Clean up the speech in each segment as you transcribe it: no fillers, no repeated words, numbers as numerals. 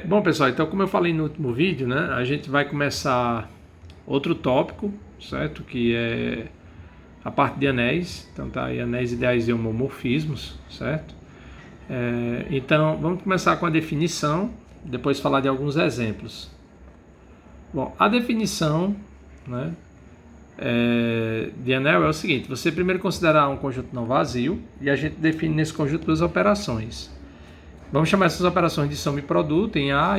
Bom, pessoal, então como eu falei no último vídeo, né, a gente vai começar outro tópico, certo? Que é a parte de anéis. Então tá aí anéis ideais e homomorfismos, certo? Então vamos começar com a definição, depois falar de alguns exemplos. Bom, a definição, né, de anel é o seguinte: você primeiro considerar um conjunto não vazio e a gente define nesse conjunto duas operações. Vamos chamar essas operações de soma e produto em A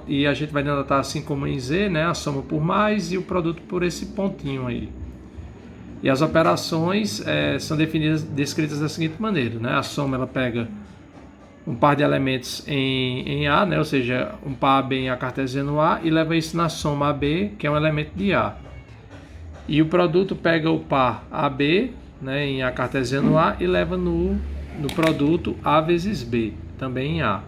e a gente vai denotar assim como em Z, né, a soma por mais e o produto por esse pontinho aí. E as operações são descritas da seguinte maneira, né? A soma ela pega um par de elementos em A, né, ou seja, um par AB em A cartesiano A e leva isso na soma AB, que é um elemento de A. E o produto pega o par AB, né, em A cartesiano A e leva no produto A vezes B, também em A.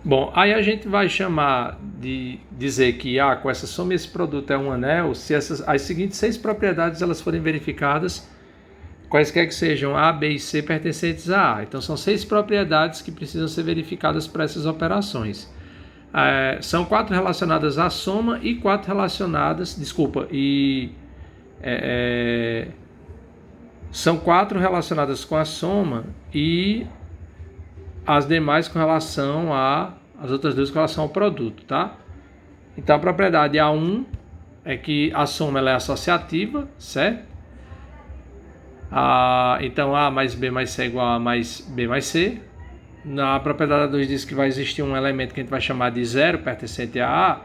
Bom, aí a gente vai chamar de dizer que com essa soma esse produto é um anel se as seguintes 6 propriedades elas forem verificadas, quaisquer que sejam A, B e C pertencentes a A. Então são 6 propriedades que precisam ser verificadas para essas operações. São 4 relacionadas à soma e 4 relacionadas, são 4 relacionadas com a soma e as demais com relação as outras duas com relação ao produto, tá? Então a propriedade A1 é que a soma ela é associativa, certo? Então A mais B mais C é igual a A mais B mais C. Na propriedade A2 diz que vai existir um elemento que a gente vai chamar de zero pertencente a A,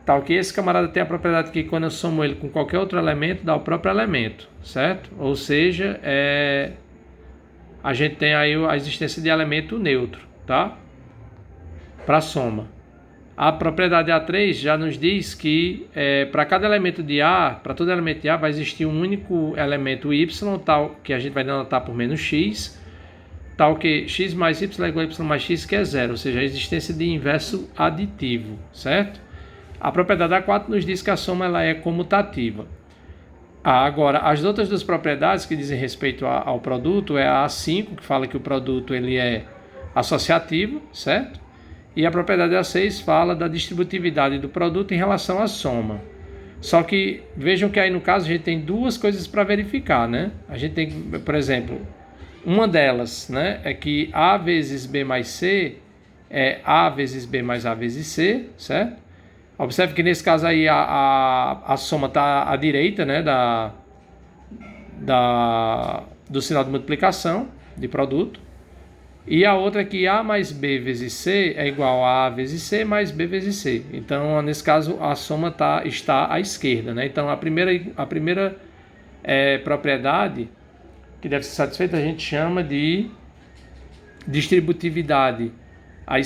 tal que esse camarada tem a propriedade que quando eu somo ele com qualquer outro elemento, dá o próprio elemento, certo? Ou seja, a gente tem aí a existência de elemento neutro, tá? Para soma. A propriedade A3 já nos diz que para cada elemento de A, para todo elemento de A, vai existir um único elemento Y, tal que a gente vai denotar por menos x, tal que x mais y é igual a y mais x, que é zero, ou seja, a existência de inverso aditivo, certo? A propriedade A4 nos diz que a soma ela é comutativa. Agora, as outras duas propriedades que dizem respeito ao produto é a A5, que fala que o produto ele é associativo, certo? E a propriedade A6 fala da distributividade do produto em relação à soma. Só que vejam que aí no caso a gente tem duas coisas para verificar, né? A gente tem, por exemplo, uma delas, né, é que A vezes B mais C é A vezes B mais A vezes C, certo? Observe que nesse caso aí a soma está à direita, né, do sinal de multiplicação de produto. E a outra é que A mais B vezes C é igual a A vezes C mais B vezes C. Então, nesse caso, a soma está à esquerda, né? Então, a primeira propriedade que deve ser satisfeita a gente chama de distributividade à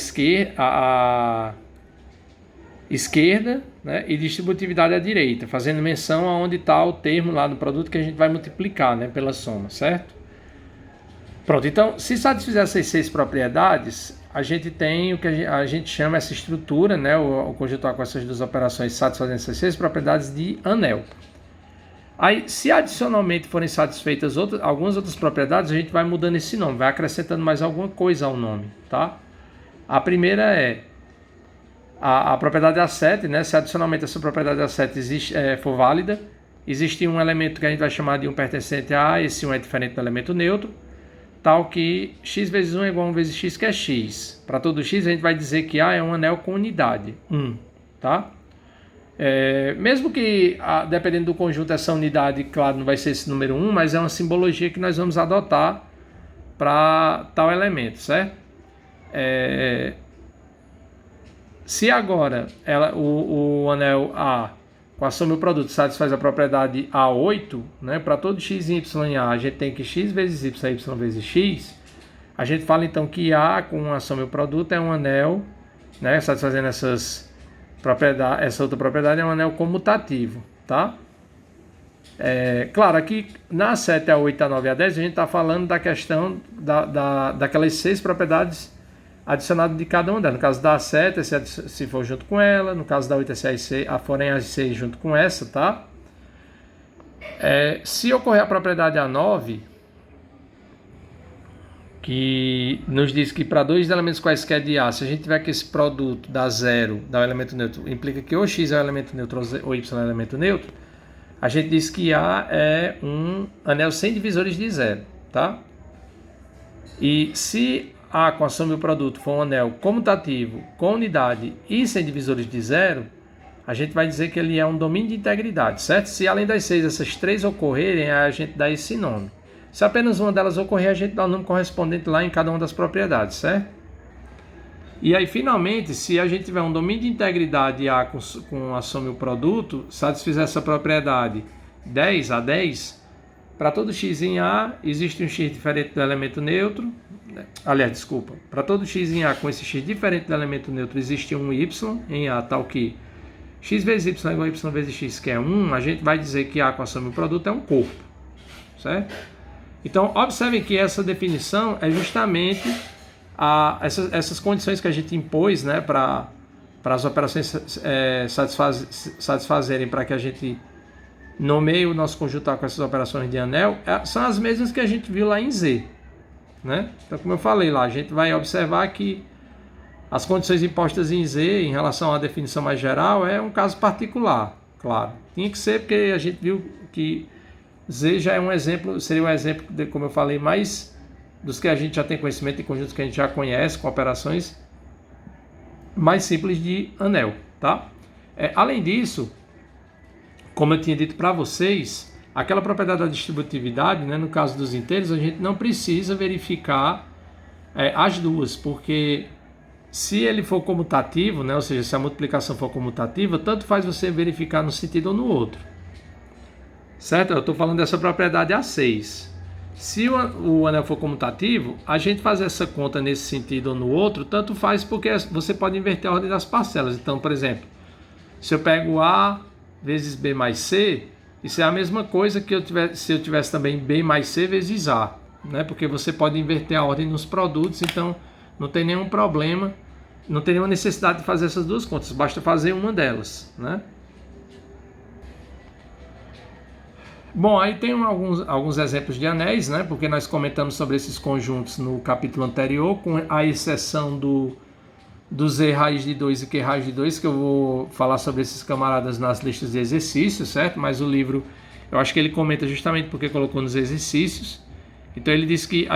esquerda, né, e distributividade à direita, fazendo menção aonde está o termo lá no produto que a gente vai multiplicar, né, pela soma, certo? Pronto, então, se satisfizer essas 6 propriedades, a gente tem o que a gente chama essa estrutura, né, o conjuntuar com essas duas operações satisfazendo essas 6 propriedades de anel. Aí, se adicionalmente forem satisfeitas algumas outras propriedades, a gente vai mudando esse nome, vai acrescentando mais alguma coisa ao nome, tá? A primeira é a propriedade A7, né? Se adicionalmente essa propriedade A7 for válida, existe um elemento que a gente vai chamar de um pertencente a A, esse 1 é diferente do elemento neutro, tal que x vezes 1 é igual a 1 vezes x, que é x. Para todo x, a gente vai dizer que A é um anel com unidade, 1, tá? Mesmo que, dependendo do conjunto, essa unidade, claro, não vai ser esse número 1, mas é uma simbologia que nós vamos adotar para tal elemento, certo? Se agora o anel A, com a soma e o produto, satisfaz a propriedade A8, né, para todo x em y em A, a gente tem que x vezes y é y vezes x, a gente fala então que A, com a soma e o produto, é um anel, né, satisfazendo essa outra propriedade, é um anel comutativo, tá? Claro, aqui na 7, a 8, a 9 e a 10, a gente está falando da questão daquelas 6 propriedades adicionadas de cada uma delas. No caso da 7, se for junto com ela, no caso da 8, se forem as 6 junto com essa, tá? Se ocorrer a propriedade A9, que nos diz que para dois elementos quaisquer de A, se a gente tiver que esse produto dá zero, dá um elemento neutro, implica que ou X é um elemento neutro ou Y é um elemento neutro, a gente diz que A é um anel sem divisores de zero, tá? E se A com a soma do produto for um anel comutativo, com unidade e sem divisores de zero, a gente vai dizer que ele é um domínio de integridade, certo? Se além das 6 essas 3 ocorrerem, a gente dá esse nome. Se apenas uma delas ocorrer, a gente dá o nome correspondente lá em cada uma das propriedades, certo? E aí, finalmente, se a gente tiver um domínio de integridade A com a soma e o produto, satisfizer essa propriedade 10 a 10, para todo x em A, existe um x diferente do elemento neutro. Aliás, desculpa. Para todo x em A com esse x diferente do elemento neutro, existe um y em A, tal que x vezes y é igual a y vezes x, que é 1, a gente vai dizer que A com a soma e o produto é um corpo, certo? Então, observem que essa definição é justamente essas condições que a gente impôs, né, para as operações satisfazerem para que a gente nomeie o nosso conjunto com essas operações de anel, são as mesmas que a gente viu lá em Z, né? Então, como eu falei lá, a gente vai observar que as condições impostas em Z em relação à definição mais geral é um caso particular, claro. Tinha que ser porque a gente viu que Z já é um exemplo, seria um exemplo, como eu falei, mais dos que a gente já tem conhecimento, de conjuntos que a gente já conhece, com operações mais simples de anel, tá? Além disso, como eu tinha dito para vocês, aquela propriedade da distributividade, né, no caso dos inteiros, a gente não precisa verificar as duas, porque se ele for comutativo, né, ou seja, se a multiplicação for comutativa, tanto faz você verificar no sentido ou no outro. Certo? Eu estou falando dessa propriedade A6. Se o anel for comutativo, a gente faz essa conta nesse sentido ou no outro, tanto faz porque você pode inverter a ordem das parcelas. Então, por exemplo, se eu pego A vezes B mais C, isso é a mesma coisa que se eu tivesse também B mais C vezes A, né? Porque você pode inverter a ordem nos produtos, então não tem nenhum problema, não tem nenhuma necessidade de fazer essas duas contas, basta fazer uma delas, né? Bom, aí tem alguns exemplos de anéis, né? Porque nós comentamos sobre esses conjuntos no capítulo anterior, com a exceção do Z raiz de 2 e Q raiz de 2, que eu vou falar sobre esses camaradas nas listas de exercícios, certo? Mas o livro, eu acho que ele comenta justamente porque colocou nos exercícios. Então ele diz que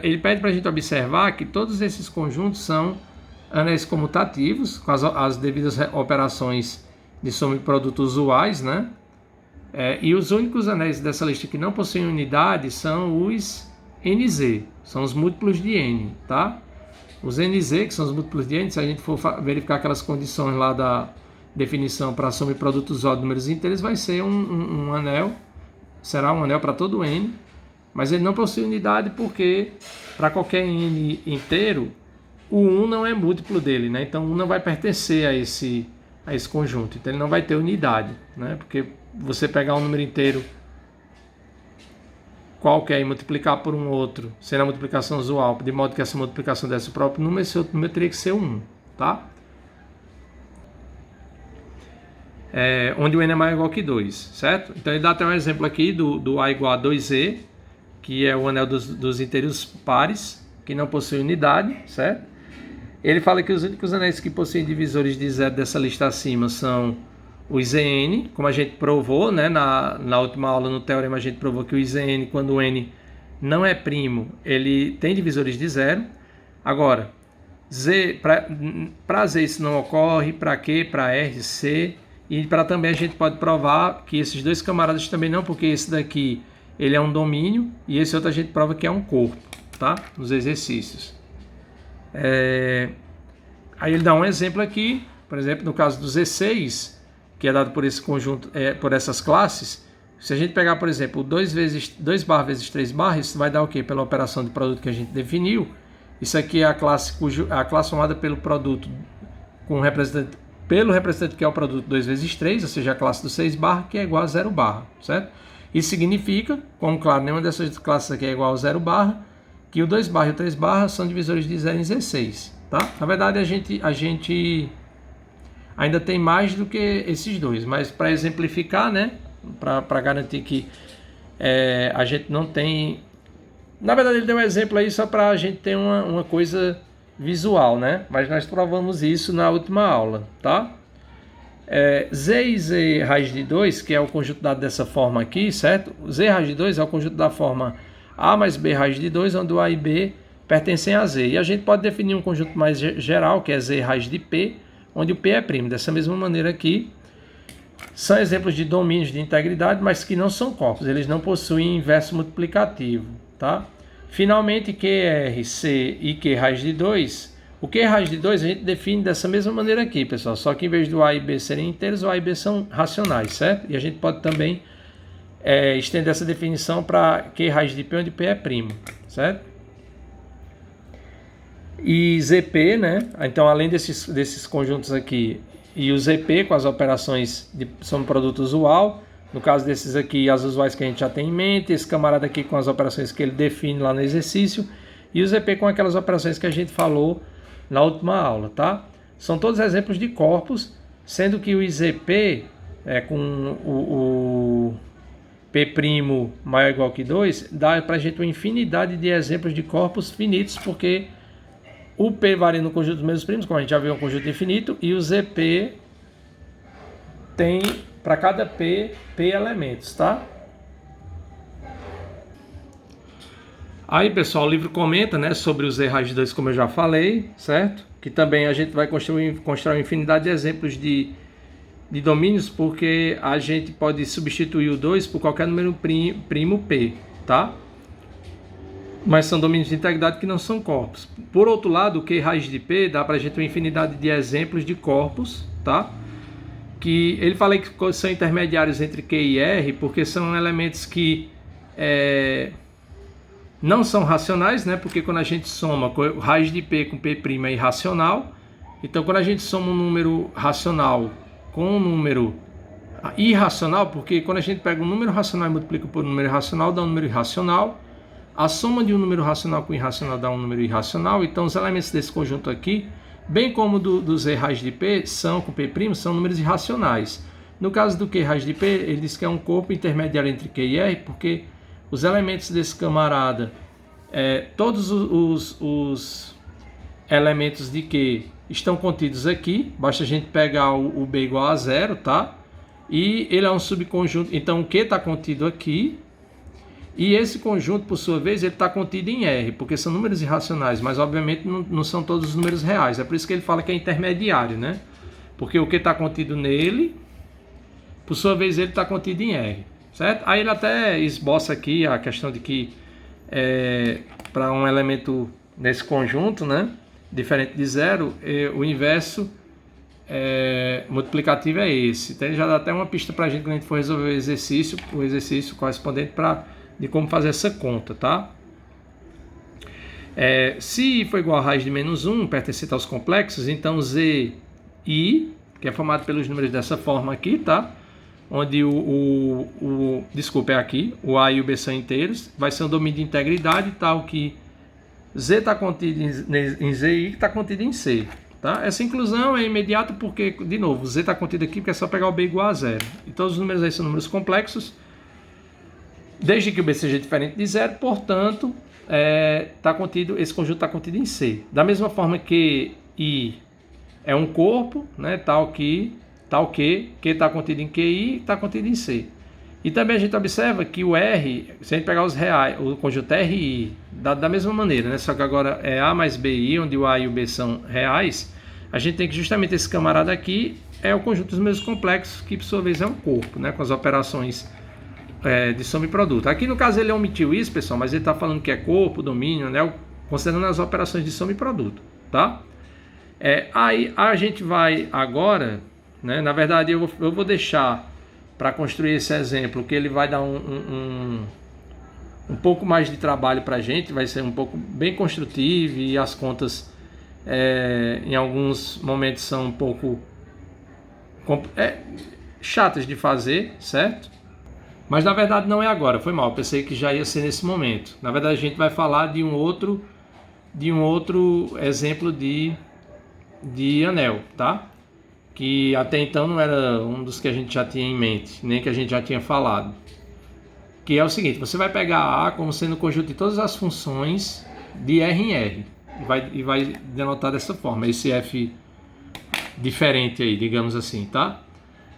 ele pede para a gente observar que todos esses conjuntos são anéis comutativos, com as devidas operações de soma e produto usuais, né? E os únicos anéis dessa lista que não possuem unidade são os NZ, são os múltiplos de N, tá? Os NZ, que são os múltiplos de N, se a gente for verificar aquelas condições lá da definição para soma e produto usual de números inteiros, vai ser um anel, será um anel para todo N, mas ele não possui unidade porque para qualquer N inteiro, o 1 não é múltiplo dele, né? Então 1 não vai pertencer a esse conjunto, então ele não vai ter unidade, né? Porque você pegar um número inteiro qualquer e multiplicar por um outro, sendo a multiplicação usual, de modo que essa multiplicação desse próprio número, esse outro número teria que ser 1, tá? Onde o n é maior ou igual que 2, certo? Então ele dá até um exemplo aqui do A igual a 2z, que é o anel dos inteiros pares, que não possui unidade, certo? Ele fala que os únicos anéis que possuem divisores de zero dessa lista acima são o Zn, como a gente provou, né? Na última aula no teorema a gente provou que o Zn, quando o n não é primo, ele tem divisores de zero. Agora, para Z isso não ocorre, para Q, para R, C, e para também a gente pode provar que esses dois camaradas também não, porque esse daqui ele é um domínio e esse outro a gente prova que é um corpo, tá? Nos exercícios. Aí ele dá um exemplo aqui, por exemplo, no caso do Z6, que é dado por esse conjunto, por essas classes. Se a gente pegar, por exemplo, 2 barra vezes 3 barra, isso vai dar o quê? Pela operação de produto que a gente definiu. Isso aqui é a classe formada pelo produto pelo representante que é o produto 2 vezes 3, ou seja, a classe do 6 barra, que é igual a 0 barra, certo? Isso significa, como claro, nenhuma dessas classes aqui é igual a 0 barra, que o 2 barra e o 3 barra são divisores de 0 em 16, tá? Na verdade, a gente ainda tem mais do que esses dois, mas para exemplificar, né, para garantir que a gente não tem Na verdade, ele deu um exemplo aí só para a gente ter uma coisa visual, né? Mas nós provamos isso na última aula, tá? Z e Z raiz de 2, que é o conjunto dado dessa forma aqui, certo? Z raiz de 2 é o conjunto da forma A mais B raiz de 2, onde o A e B pertencem a Z. E a gente pode definir um conjunto mais geral, que é Z raiz de P, onde o P é primo. Dessa mesma maneira aqui, são exemplos de domínios de integridade, mas que não são corpos. Eles não possuem inverso multiplicativo, tá? Finalmente, QR, C e Q raiz de 2. O Q raiz de 2 a gente define dessa mesma maneira aqui, pessoal. Só que em vez do A e B serem inteiros, o A e B são racionais, certo? E a gente pode também estender essa definição para Q raiz de P, onde P é primo, certo? E ZP, né? Então, além desses conjuntos aqui, e o ZP com as operações de soma-produto usual, no caso desses aqui, as usuais que a gente já tem em mente, esse camarada aqui com as operações que ele define lá no exercício, e o ZP com aquelas operações que a gente falou na última aula, tá? São todos exemplos de corpos, sendo que o IZP com o P' maior ou igual que 2, dá pra gente uma infinidade de exemplos de corpos finitos, porque o P varia no conjunto dos mesmos primos, como a gente já viu, é um conjunto infinito, e o ZP tem, para cada P elementos, tá? Aí, pessoal, o livro comenta, né, sobre o Z raiz de 2, como eu já falei, certo? Que também a gente vai construir uma infinidade de exemplos de domínios, porque a gente pode substituir o 2 por qualquer número primo P, tá? Mas são domínios de integridade que não são corpos. Por outro lado, o Q raiz de P dá pra gente uma infinidade de exemplos de corpos, tá? Que ele fala que são intermediários entre Q e R, porque são elementos que não são racionais, né? Porque quando a gente soma raiz de P com P' é irracional. Então, quando a gente soma um número racional com um número irracional, porque quando a gente pega um número racional e multiplica por um número irracional, dá um número irracional. A soma de um número racional com irracional dá um número irracional. Então, os elementos desse conjunto aqui, bem como do Z raiz de P, com P', são números irracionais. No caso do Q raiz de P, ele diz que é um corpo intermediário entre Q e R, porque os elementos desse camarada, todos os elementos de Q estão contidos aqui. Basta a gente pegar o B igual a 0, tá? E ele é um subconjunto. Então, o Q está contido aqui. E esse conjunto, por sua vez, ele está contido em R, porque são números irracionais, mas obviamente não são todos os números reais. É por isso que ele fala que é intermediário, né? Porque o que está contido nele, por sua vez, ele está contido em R, certo? Aí ele até esboça aqui a questão de que para um elemento nesse conjunto, né, diferente de zero, o inverso multiplicativo é esse. Então ele já dá até uma pista para a gente quando a gente for resolver o exercício correspondente de como fazer essa conta, tá? Se for igual a raiz de menos 1, pertencente aos complexos, então Z I, que é formado pelos números dessa forma aqui, tá? Onde desculpa, é aqui, o A e o B são inteiros, vai ser um domínio de integridade tal que Z está contido em Z e I está contido em C, tá? Essa inclusão é imediata porque, de novo, Z está contido aqui porque é só pegar o B igual a 0. E todos os números aí são números complexos, desde que o B seja diferente de 0, portanto, esse conjunto está contido em C. Da mesma forma que I é um corpo, né, tal que está contido em QI, está contido em C. E também a gente observa que o R, se a gente pegar os reais, o conjunto RI, da mesma maneira, né, só que agora é A mais BI, onde o A e o B são reais, a gente tem que justamente esse camarada aqui é o conjunto dos mesmos complexos, que por sua vez é um corpo, né, com as operações de soma e produto. Aqui no caso ele omitiu isso, pessoal, mas ele está falando que é corpo, domínio, né, considerando as operações de soma e produto, tá? Aí a gente vai agora, né, na verdade eu vou deixar para construir esse exemplo, que ele vai dar um pouco mais de trabalho para a gente, vai ser um pouco bem construtivo e as contas em alguns momentos são um pouco chatas de fazer, certo? Mas na verdade não é agora, foi mal, pensei que já ia ser nesse momento. Na verdade a gente vai falar de um outro exemplo de anel, tá? Que até então não era um dos que a gente já tinha em mente, nem que a gente já tinha falado. que é o seguinte, você vai pegar A como sendo o conjunto de todas as funções de R em R, e vai denotar dessa forma, esse F diferente aí, digamos assim, tá?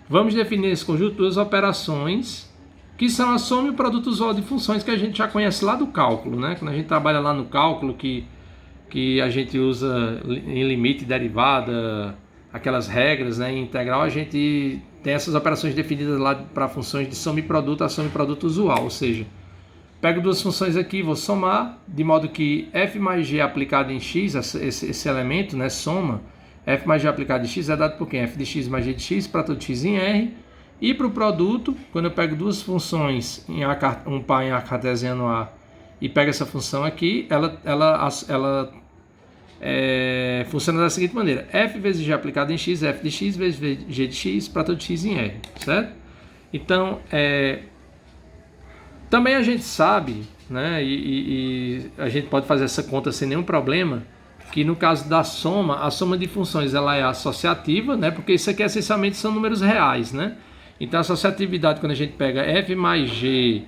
Vamos definir esse conjunto duas operações, que são a soma e o produto usual de funções que a gente já conhece lá do cálculo, né? Quando a gente trabalha lá no cálculo, que a gente usa em limite, derivada, aquelas regras, né? Em integral, a gente tem essas operações definidas lá para funções de soma e produto, a soma e produto usual, ou seja, pego duas funções aqui, vou somar, de modo que f mais g aplicado em x, esse elemento, né, soma, f mais g aplicado em x é dado por quem? F de x mais g de x para todo x em R. E para o produto, quando eu pego duas funções, um par em A cartesiano A, e pego essa função aqui, ela funciona da seguinte maneira: f vezes g aplicado em x, f de x vezes g de x para todo x em R, certo? Então, também a gente sabe, né, e a gente pode fazer essa conta sem nenhum problema, que no caso da soma, a soma de funções ela é associativa, né, porque isso aqui essencialmente são números reais, né? Então a associatividade, quando a gente pega f mais g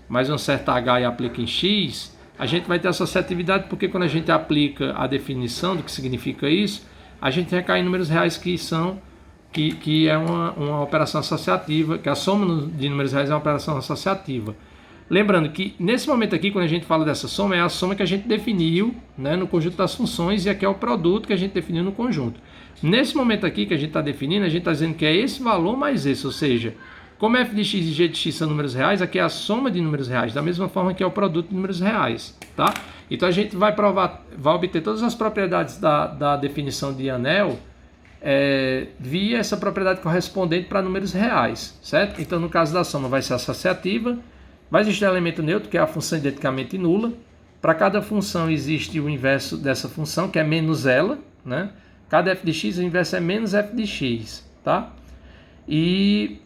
mais um certo h e aplica em x, a gente vai ter associatividade porque quando a gente aplica a definição do que significa isso, a gente recai em números reais que é uma operação associativa, que a soma de números reais é uma operação associativa. Lembrando que nesse momento aqui, quando a gente fala dessa soma, é a soma que a gente definiu, né, no conjunto das funções, e aqui é o produto que a gente definiu no conjunto. Nesse momento aqui que a gente está definindo, a gente está dizendo que é esse valor mais esse, ou seja, como f de x e g de x são números reais, aqui é a soma de números reais, da mesma forma que é o produto de números reais, tá? Então a gente vai obter todas as propriedades da definição de anel via essa propriedade correspondente para números reais, certo? Então no caso da soma vai ser associativa, vai existir um elemento neutro, que é a função identicamente nula. Para cada função existe o inverso dessa função, que é menos ela, né? Cada f de x, o inverso é menos f de x, tá? E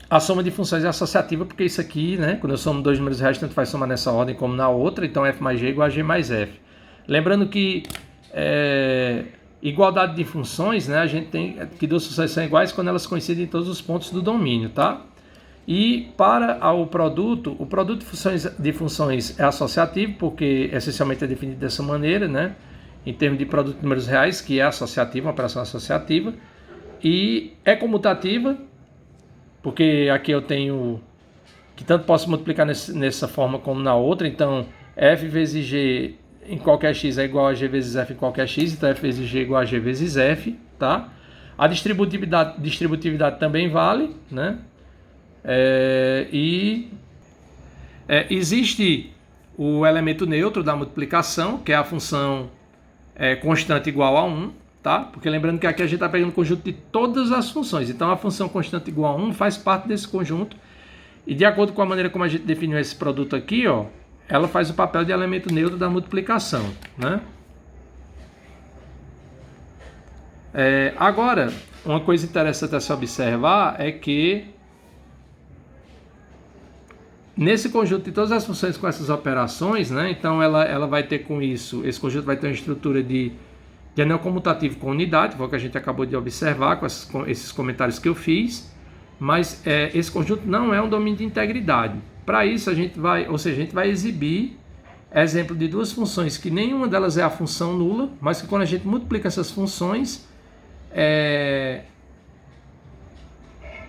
a soma de funções é associativa, porque isso aqui, né, quando eu somo dois números reais, tanto faz somar nessa ordem como na outra, então f mais g é igual a g mais f. Lembrando que igualdade de funções, né, a gente tem que duas funções são iguais quando elas coincidem em todos os pontos do domínio, tá? E para o produto de funções é associativo, porque essencialmente é definido dessa maneira, né? Em termos de produto de números reais, que é associativa, uma operação associativa. E é comutativa, porque aqui eu tenho que tanto posso multiplicar nessa forma como na outra. Então, f vezes g em qualquer x é igual a g vezes f em qualquer x. Então, f vezes g é igual a g vezes f, tá? A distributividade também vale, né? Existe o elemento neutro da multiplicação, que é a função constante igual a 1, tá? Porque lembrando que aqui a gente está pegando o conjunto de todas as funções, então a função constante igual a 1 faz parte desse conjunto, e de acordo com a maneira como a gente definiu esse produto aqui, ó, ela faz o papel de elemento neutro da multiplicação, né? Agora, uma coisa interessante a se observar é que nesse conjunto de todas as funções com essas operações, né, então ela vai ter com isso, esse conjunto vai ter uma estrutura de anel comutativo com unidade, foi o que a gente acabou de observar com esses comentários que eu fiz, mas esse conjunto não é um domínio de integridade. Para isso a gente vai exibir exemplo de duas funções que nenhuma delas é a função nula, mas que quando a gente multiplica essas funções,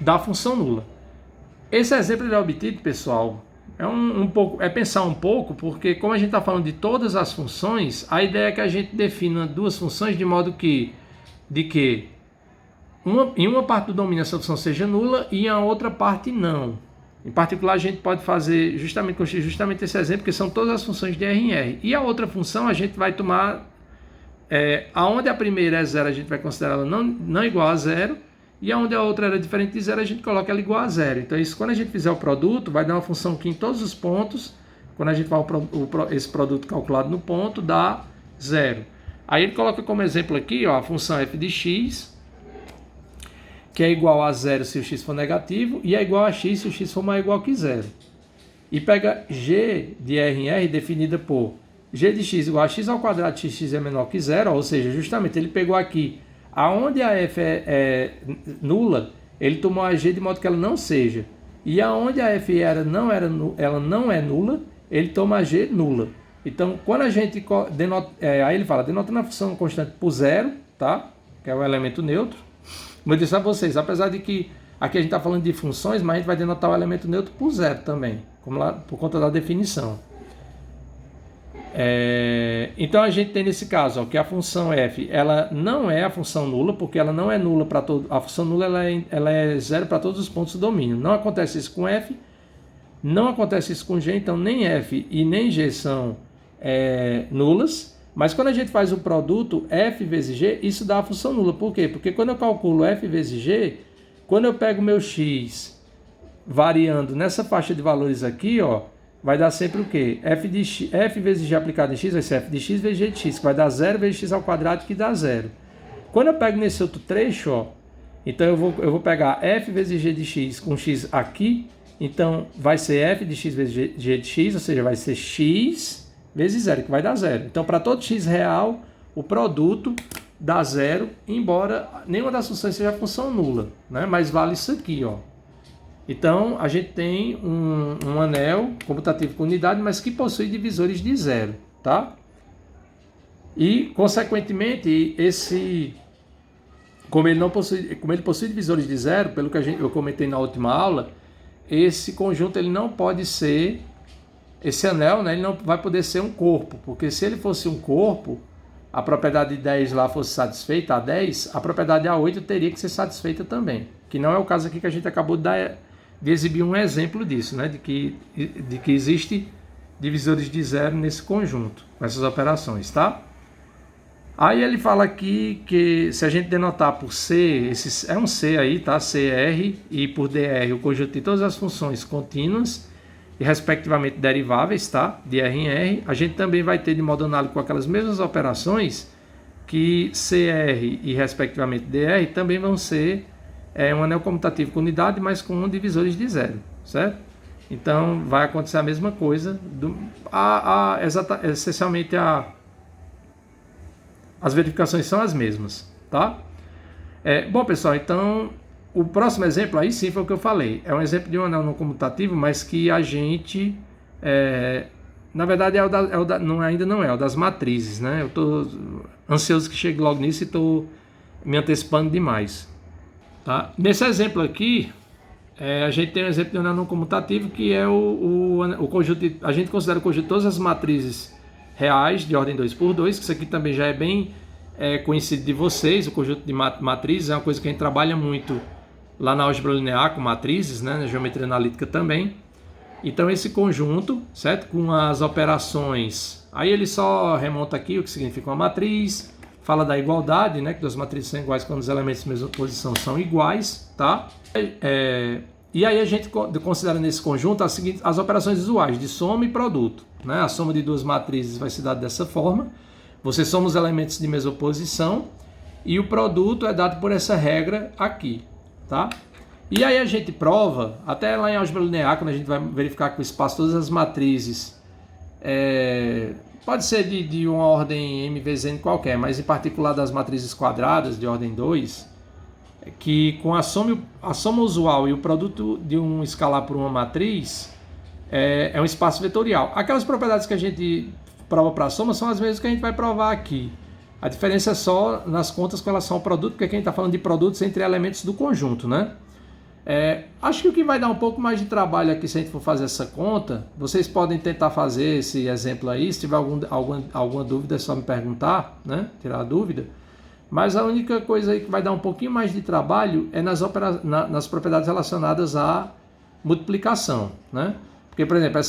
dá a função nula. Esse exemplo é obtido, pessoal, é pensar um pouco, porque como a gente está falando de todas as funções, a ideia é que a gente defina duas funções de modo que em uma parte do domínio essa função seja nula e em a outra parte não. Em particular, a gente pode fazer justamente esse exemplo, que são todas as funções de R em R. E a outra função a gente vai tomar, aonde a primeira é zero, a gente vai considerar ela não igual a zero, e onde a outra era diferente de zero, a gente coloca ela igual a zero. Então, isso, quando a gente fizer o produto, vai dar uma função que em todos os pontos, quando a gente vai esse produto calculado no ponto, dá zero. Aí ele coloca como exemplo aqui, ó, a função f de x, que é igual a zero se o x for negativo, e é igual a x se o x for maior ou igual que zero. E pega g de r em r definida por g de x igual a x ao quadrado de x é menor que zero, ou seja, justamente ele pegou aqui aonde a f é nula, ele tomou a g de modo que ela não seja. E aonde a F ela não é nula, ele toma a G nula. Então, quando a gente denota, aí ele fala, denotando a função constante por zero, tá? Que é o elemento neutro. Como eu disse a vocês, apesar de que aqui a gente está falando de funções, mas a gente vai denotar o elemento neutro por zero também, como lá, por conta da definição. Então a gente tem nesse caso, ó, que a função f ela não é a função nula, porque ela não é nula para todo. A função nula ela é zero para todos os pontos do domínio. Não acontece isso com f, não acontece isso com g, então nem f e nem g são nulas. Mas quando a gente faz o produto f vezes g, isso dá a função nula. Por quê? Porque quando eu calculo f vezes g, quando eu pego meu x variando nessa faixa de valores aqui, ó, vai dar sempre o quê? F vezes g aplicado em x vai ser f de x vezes g de x, que vai dar 0 vezes x ao quadrado, que dá 0. Quando eu pego nesse outro trecho, ó, então eu vou pegar f vezes g de x com x aqui, então vai ser f de x vezes g de x, ou seja, vai ser x vezes 0, que vai dar 0. Então, para todo x real, o produto dá 0, embora nenhuma das funções seja função nula, né? Mas vale isso aqui, ó. Então, a gente tem um anel comutativo com unidade, mas que possui divisores de zero, tá? E, consequentemente, como ele possui divisores de zero, pelo que eu comentei na última aula, esse conjunto ele não pode ser, esse anel, né, ele não vai poder ser um corpo, porque se ele fosse um corpo, a propriedade 10 lá fosse satisfeita, a 10, a propriedade A8 teria que ser satisfeita também, que não é o caso aqui que a gente acabou de exibir um exemplo disso, né, de que existe divisores de zero nesse conjunto, com essas operações, tá? Aí ele fala aqui que se a gente denotar por C, é um C aí, tá? CR, e por DR o conjunto de todas as funções contínuas e respectivamente deriváveis, tá? De R em R, a gente também vai ter de modo análogo com aquelas mesmas operações que CR e respectivamente DR também vão ser um anel comutativo com unidade, mas com divisores de zero, certo? Então vai acontecer a mesma coisa, essencialmente as verificações são as mesmas, tá? Bom, pessoal, então o próximo exemplo aí sim foi o que eu falei. É um exemplo de um anel não comutativo, mas que a gente, na verdade, ainda não é o das matrizes, né? Eu estou ansioso que chegue logo nisso e estou me antecipando demais, tá? Nesse exemplo aqui, a gente tem um exemplo de um anel não comutativo que é o conjunto, a gente considera o conjunto de todas as matrizes reais de ordem 2 por 2, que isso aqui também já é bem conhecido de vocês. O conjunto de matrizes é uma coisa que a gente trabalha muito lá na álgebra linear com matrizes, né, na geometria analítica também. Então esse conjunto, certo? Com as operações, aí ele só remonta aqui o que significa uma matriz, fala da igualdade, né, que duas matrizes são iguais quando os elementos de mesma posição são iguais, tá? E aí a gente considera nesse conjunto as operações usuais de soma e produto, né? A soma de duas matrizes vai se dar dessa forma. Você soma os elementos de mesma posição e o produto é dado por essa regra aqui, tá? E aí a gente prova, até lá em álgebra linear, quando a gente vai verificar que o espaço, todas as matrizes, pode ser de uma ordem m vezes n qualquer, mas em particular das matrizes quadradas de ordem 2, que com a soma usual e o produto de um escalar por uma matriz é um espaço vetorial. Aquelas propriedades que a gente prova para a soma são as mesmas que a gente vai provar aqui. A diferença é só nas contas com relação ao produto, porque aqui a gente está falando de produtos entre elementos do conjunto, né? Acho que o que vai dar um pouco mais de trabalho aqui se a gente for fazer essa conta, vocês podem tentar fazer esse exemplo aí, se tiver alguma dúvida é só me perguntar, né? Tirar a dúvida. Mas a única coisa aí que vai dar um pouquinho mais de trabalho é nas propriedades relacionadas à multiplicação, né? Porque, por exemplo,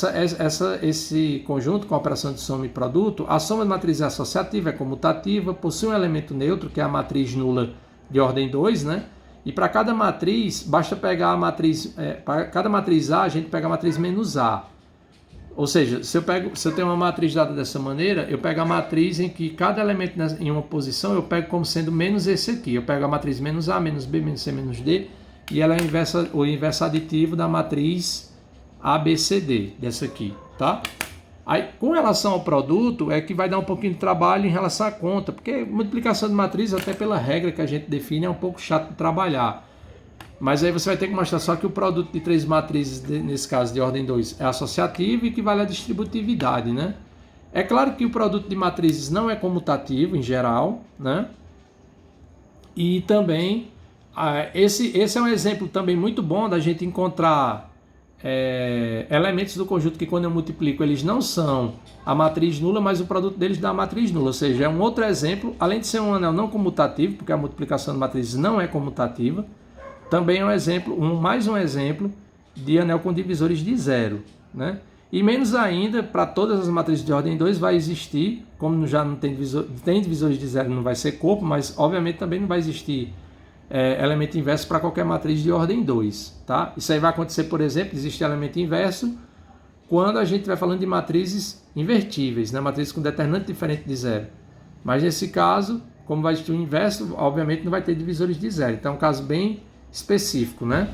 esse conjunto com a operação de soma e produto, a soma de matriz é associativa, é comutativa, possui um elemento neutro, que é a matriz nula de ordem 2, né? E para cada matriz, basta pegar a matriz, para cada matriz A, a gente pega a matriz menos A. Ou seja, se eu tenho uma matriz dada dessa maneira, eu pego a matriz em que cada elemento em uma posição eu pego como sendo menos esse aqui. Eu pego a matriz menos A, menos B, menos C, menos D, e ela é o inverso aditivo da matriz ABCD, dessa aqui, tá? Aí, com relação ao produto, é que vai dar um pouquinho de trabalho em relação à conta, porque multiplicação de matriz, até pela regra que a gente define, é um pouco chato de trabalhar. Mas aí você vai ter que mostrar só que o produto de 3 matrizes, nesse caso de ordem 2, é associativo e que vale a distributividade, né? É claro que o produto de matrizes não é comutativo em geral, né? E também, esse é um exemplo também muito bom da gente encontrar elementos do conjunto que quando eu multiplico eles não são a matriz nula, mas o produto deles dá a matriz nula, ou seja, é um outro exemplo, além de ser um anel não comutativo, porque a multiplicação de matrizes não é comutativa, também é um exemplo, mais um exemplo de anel com divisores de zero, né? E menos ainda, para todas as matrizes de ordem 2 vai existir, como já não tem divisores de zero, não vai ser corpo, mas obviamente também não vai existir elemento inverso para qualquer matriz de ordem 2, tá? Isso aí vai acontecer, por exemplo, existe elemento inverso quando a gente vai falando de matrizes invertíveis, né? Matrizes com determinante diferente de zero. Mas nesse caso, como vai existir o inverso, obviamente não vai ter divisores de zero. Então é um caso bem específico, né?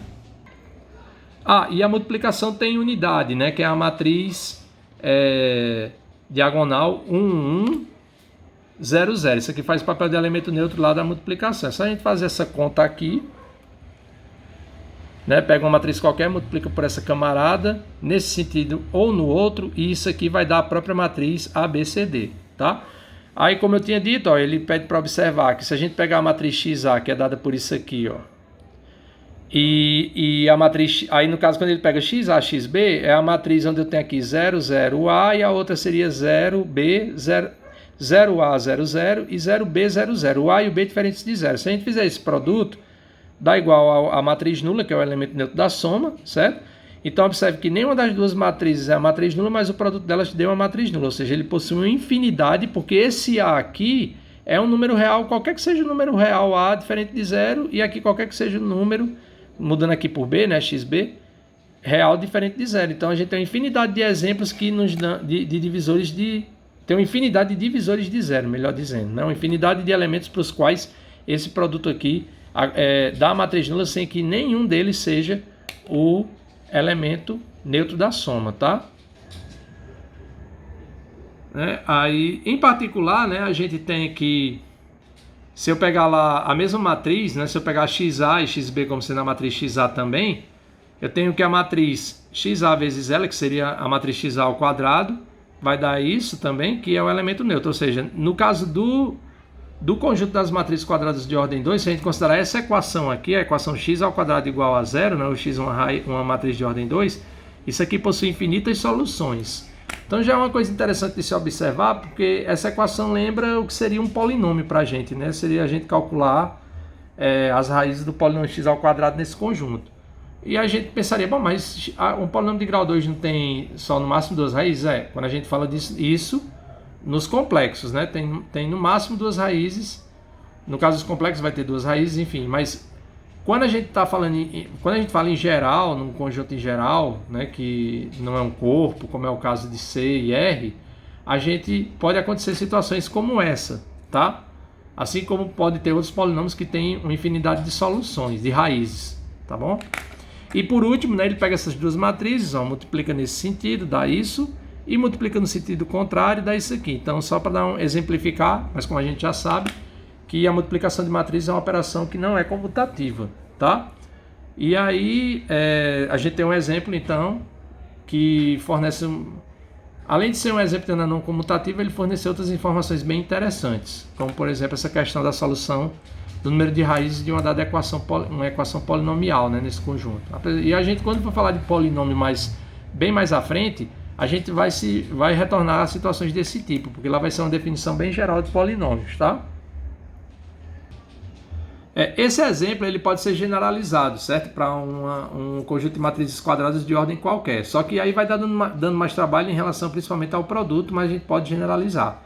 E a multiplicação tem unidade, né? Que é a matriz diagonal 1, 1, 0, 0. Isso aqui faz o papel de elemento neutro lá da multiplicação. É só a gente fazer essa conta aqui, né? Pega uma matriz qualquer, multiplica por essa camarada, nesse sentido ou no outro, e isso aqui vai dar a própria matriz ABCD, tá? Aí, como eu tinha dito, ó, ele pede para observar que se a gente pegar a matriz XA, que é dada por isso aqui, ó, e a matriz, aí no caso quando ele pega XA, XB, é a matriz onde eu tenho aqui 0, 0A, e a outra seria 0B, 0A, 0, 0 e 0B, 0, 0. O A e o B diferentes de 0. Se a gente fizer esse produto, dá igual a matriz nula, que é o elemento neutro da soma, certo? Então observe que nenhuma das duas matrizes é a matriz nula, mas o produto delas deu uma matriz nula, ou seja, ele possui uma infinidade, porque esse A aqui é um número real, qualquer que seja o número real A diferente de 0, e aqui qualquer que seja o número, mudando aqui por B, né, XB, real diferente de 0. Então a gente tem uma infinidade de exemplos que nos dão de divisores de... Tem uma infinidade de divisores de zero, melhor dizendo, né? Uma infinidade de elementos para os quais esse produto aqui dá a matriz nula sem que nenhum deles seja o elemento neutro da soma, tá? Aí, em particular, né, a gente tem que, se eu pegar lá a mesma matriz, né, se eu pegar XA e XB como sendo a matriz XA também, eu tenho que a matriz XA vezes ela, que seria a matriz XA ao quadrado, vai dar isso também, que é o elemento neutro. Ou seja, no caso do conjunto das matrizes quadradas de ordem 2, se a gente considerar essa equação aqui, a equação x ao quadrado igual a zero, né, o x é uma matriz de ordem 2, isso aqui possui infinitas soluções. Então já é uma coisa interessante de se observar, porque essa equação lembra o que seria um polinômio para a gente, né? Seria a gente calcular as raízes do polinômio x ao quadrado nesse conjunto. E a gente pensaria, bom, mas um polinômio de grau 2 não tem só no máximo duas raízes? Quando a gente fala disso, isso nos complexos, né? Tem no máximo duas raízes. No caso dos complexos vai ter duas raízes, enfim. Mas quando a gente está falando, quando a gente fala em geral, num conjunto em geral, né, que não é um corpo, como é o caso de C e R, a gente pode acontecer situações como essa, tá? Assim como pode ter outros polinômios que têm uma infinidade de soluções, de raízes, tá bom? E por último, né, ele pega essas duas matrizes, ó, multiplica nesse sentido, dá isso, e multiplica no sentido contrário, dá isso aqui. Então, só para exemplificar, mas como a gente já sabe, que a multiplicação de matrizes é uma operação que não é comutativa, tá? E aí, a gente tem um exemplo, então, que fornece, além de ser um exemplo de anel não comutativo, ele fornece outras informações bem interessantes, como, por exemplo, essa questão da solução do número de raízes de uma dada equação, uma equação polinomial, né, nesse conjunto. E a gente, quando for falar de polinômio bem mais à frente, a gente vai retornar a situações desse tipo, porque lá vai ser uma definição bem geral de polinômios, tá? Esse exemplo ele pode ser generalizado, certo? Para um conjunto de matrizes quadradas de ordem qualquer. Só que aí vai dando mais trabalho em relação principalmente ao produto, mas a gente pode generalizar.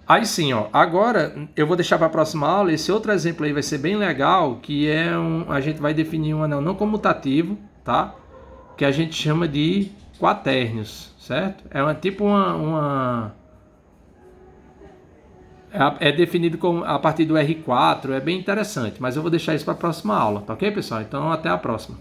Aí sim, ó, agora eu vou deixar para a próxima aula, esse outro exemplo aí vai ser bem legal, que é a gente vai definir um anel não comutativo, tá? Que a gente chama de quatérnios, certo? É definido a partir do R4, é bem interessante, mas eu vou deixar isso para a próxima aula, tá ok, pessoal? Então até a próxima.